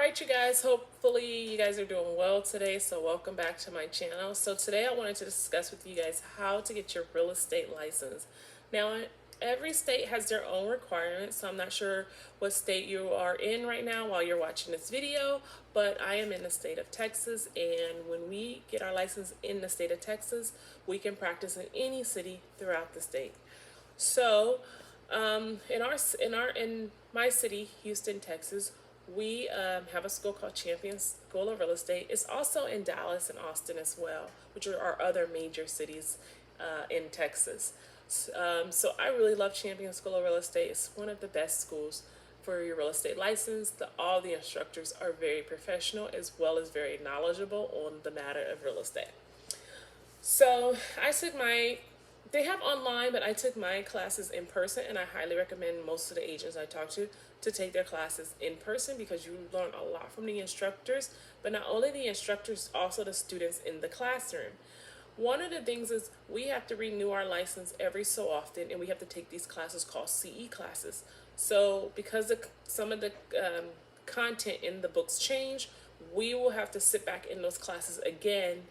Alright, you guys, hopefully you guys are doing well today. So welcome back to my channel. So today I wanted to discuss with you guys how to get your real estate license. Now, every state has their own requirements, so I'm not sure what state you are in right now while you're watching this video, but I am in the state of Texas, and when we get our license in the state of Texas, we can practice in any city throughout the state. So, in my city, Houston, Texas, we have a school called Champion School of Real Estate. It's also in Dallas and Austin as well, which are our other major cities in Texas. So I really love Champion School of Real Estate. It's one of the best schools for your real estate license. All the instructors are very professional as well as very knowledgeable on the matter of real estate. So I took they have online, but I took my classes in person, and I highly recommend most of the agents I talk to take their classes in person because you learn a lot from the instructors, but not only the instructors, also the students in the classroom. One of the things is we have to renew our license every so often, and we have to take these classes called CE classes. So because some of the content in the books change, we will have to sit back in those classes again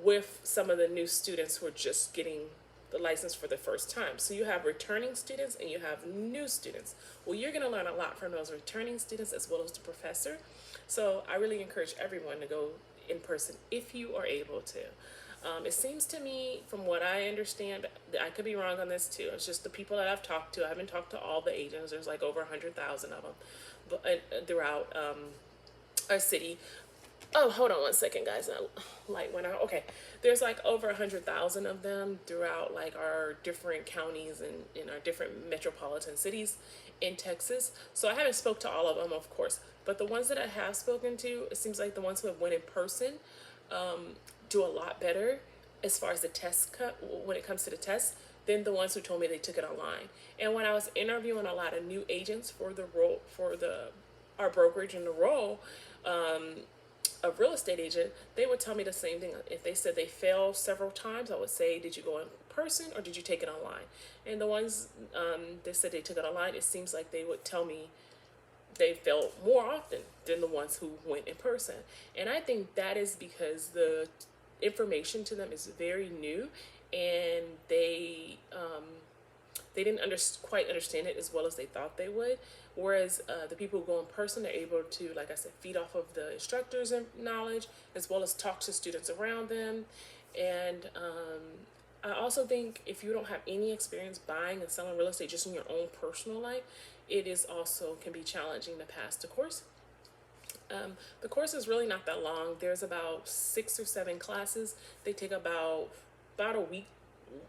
with some of the new students who are just getting the license for the first time. So you have returning students and you have new students. Well, you're going to learn a lot from those returning students as well as the professor. So I really encourage everyone to go in person if you are able to. It seems to me, from what I understand, I could be wrong on this too. It's just the people that I've talked to. I haven't talked to all the agents. There's like over 100,000 of them throughout our city. Oh, hold on one second, guys. That light went out. Okay, there's like over 100,000 of them throughout like our different counties and in our different metropolitan cities in Texas. So I haven't spoke to all of them, of course, but the ones that I have spoken to, it seems like the ones who have went in person do a lot better as far as the test cut when it comes to the test than the ones who told me they took it online. And when I was interviewing a lot of new agents for the role for our brokerage in the role. A real estate agent, they would tell me the same thing. If they said they failed several times, I would say, did you go in person or did you take it online? And the ones that said they took it online, it seems like they would tell me they failed more often than the ones who went in person. And I think that is because the information to them is very new, and they didn't quite understand it as well as they thought they would. Whereas the people who go in person are able to, like I said, feed off of the instructors' knowledge as well as talk to students around them. And I also think if you don't have any experience buying and selling real estate just in your own personal life, it is also can be challenging to pass the course. The course is really not that long. There's about 6 or 7 classes. They take about a week,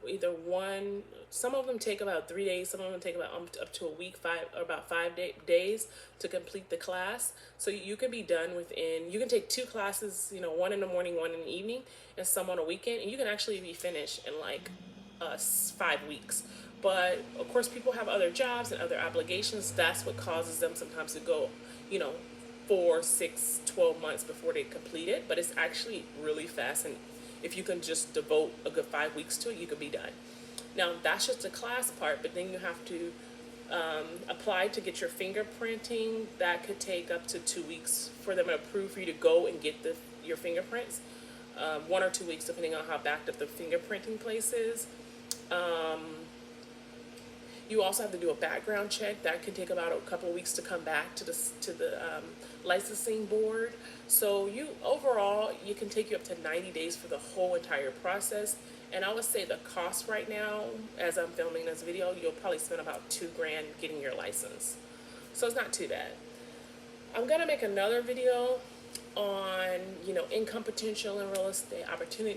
either one. Some of them take about 3 days. Some of them take about up to a week, about 5 days to complete the class. So you can be done within. You can take 2 classes, one in the morning, one in the evening, and some on a weekend, and you can actually be finished in like 5 weeks. But of course, people have other jobs and other obligations. That's what causes them sometimes to go, 4, 6, 12 months before they complete it. But it's actually really fast, and if you can just devote a good 5 weeks to it, you could be done. Now, that's just the class part, but then you have to apply to get your fingerprinting. That could take up to 2 weeks for them to approve for you to go and get your fingerprints. 1 or 2 weeks, depending on how backed up the fingerprinting place is. You also have to do a background check. That can take about a couple of weeks to come back to the licensing board. So overall, you can take you up to 90 days for the whole entire process. And I would say the cost right now, as I'm filming this video, you'll probably spend about $2,000 getting your license. So it's not too bad. I'm gonna make another video on income potential in real estate,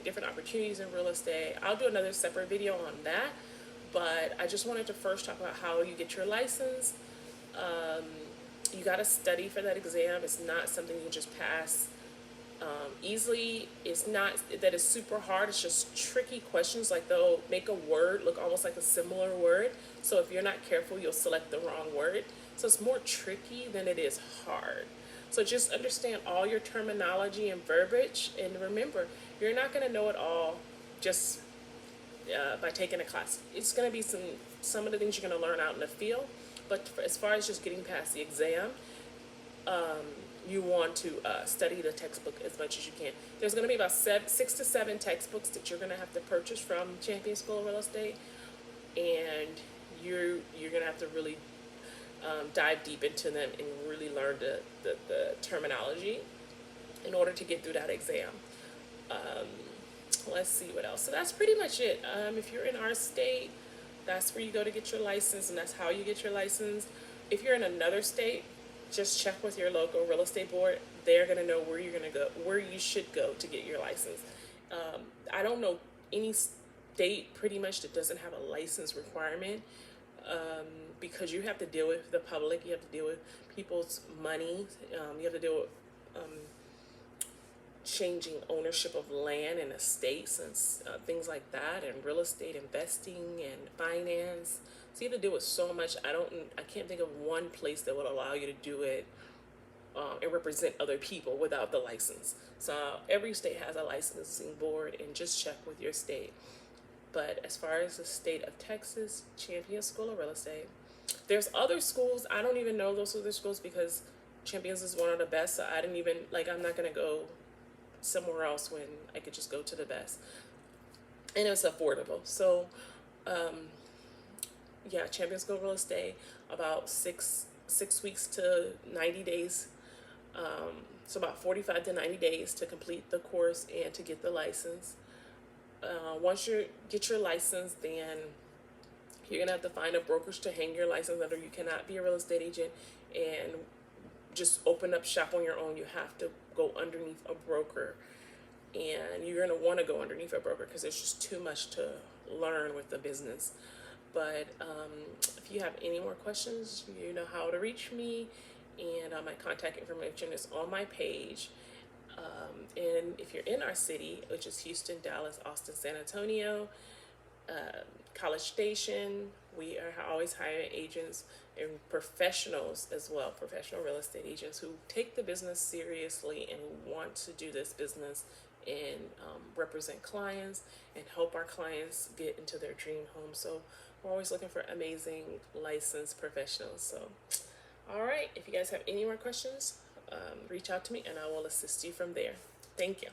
different opportunities in real estate. I'll do another separate video on that. But I just wanted to first talk about how you get your license. You got to study for that exam. It's not something you just pass easily. It's not that it's super hard. It's just tricky questions. Like they'll make a word look almost like a similar word. So if you're not careful, you'll select the wrong word. So it's more tricky than it is hard. So just understand all your terminology and verbiage. And remember, you're not going to know it all just by taking a class. It's going to be some of the things you're going to learn out in the field, but as far as just getting past the exam, you want to study the textbook as much as you can. There's going to be about 6 to 7 textbooks that you're going to have to purchase from Champion School of Real Estate, and you're going to have to really dive deep into them and really learn the terminology in order to get through that exam. Let's see what else. So that's pretty much it. If you're in our state, that's where you go to get your license, and that's how you get your license. If you're in another state, just check with your local real estate board. They're going to know where you're going to go, where you should go to get your license. I don't know any state pretty much that doesn't have a license requirement, because you have to deal with the public, you have to deal with people's money, you have to deal with changing ownership of land and estates and things like that, and real estate investing and finance. So you have to deal with so much. I can't think of one place that would allow you to do it and represent other people without the license. So every state has a licensing board, and just check with your state. But as far as the state of Texas, Champion School of Real Estate, there's other schools. I don't even know those other schools because Champions is one of the best. So I didn't even, I'm not going to go somewhere else when I could just go to the best. And it's affordable. So, yeah, Champion School of Real Estate, about six weeks to 90 days. So about 45 to 90 days to complete the course and to get the license. Once you get your license, then you're going to have to find a brokerage to hang your license under. You cannot be a real estate agent and just open up shop on your own. You have to go underneath a broker, and you're going to want to go underneath a broker because there's just too much to learn with the business. But if you have any more questions, you know how to reach me, and my contact information is on my page. And if you're in our city, which is Houston, Dallas, Austin, San Antonio, College Station, we are always hiring agents and professionals as well, professional real estate agents who take the business seriously and who want to do this business and represent clients and help our clients get into their dream home. So we're always looking for amazing licensed professionals. So, all right, if you guys have any more questions, reach out to me and I will assist you from there. Thank you.